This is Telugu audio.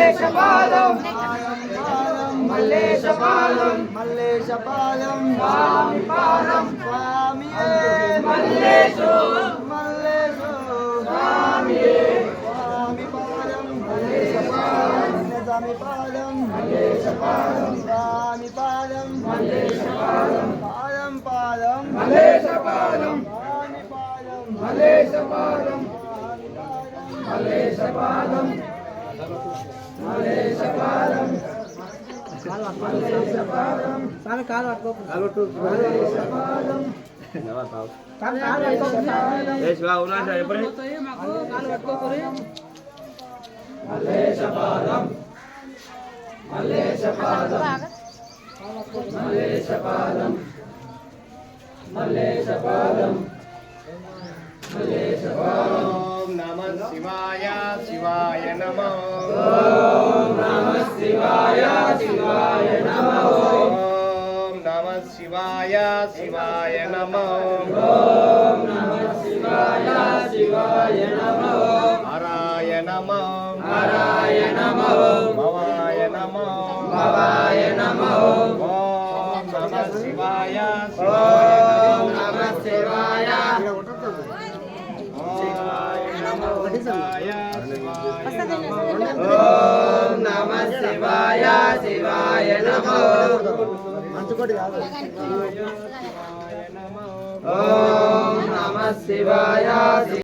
మల్లేశపాదం మల్లేశపాదం మల్లేశపాదం స్వామి పాదం స్వామియే మల్లేశో మల్లేశో స్వామియే స్వామి పాదం మల్లేశపాదం స్వామి పాదం మల్లేశపాదం స్వామి పాదం మల్లేశపాదం పాదం పాదం మల్లేశపాదం స్వామి పాదం మల్లేశపాదం మల్లేశపాదం మల్లేశపాదం మల్లేశపాదం సామి కాలు పట్టుకో మల్లేశపాదం కాలు పట్టుకో ఏ శివ ఉన్నా సార్ ఎప్పుడు మాకు కాలు పట్టుకోకురి మల్లేశపాదం మల్లేశపాదం మల్లేశపాదం మల్లేశపాదం మల్లేశపాదం నమః శివాయ శివాయ నమః ఓం నమః శివాయ శివాయ నమః ఓం నమః శివాయ శివాయ నమః ఓం నమః శివాయ శివాయ నమః హరాయ నమః హరాయ నమః భవాయ నమః భవాయ నమః ఓం నమః శివాయ ఓం నమః శివాయ ఓం నమః శివాయ శివాయ నమః ఓం నమః శివాయ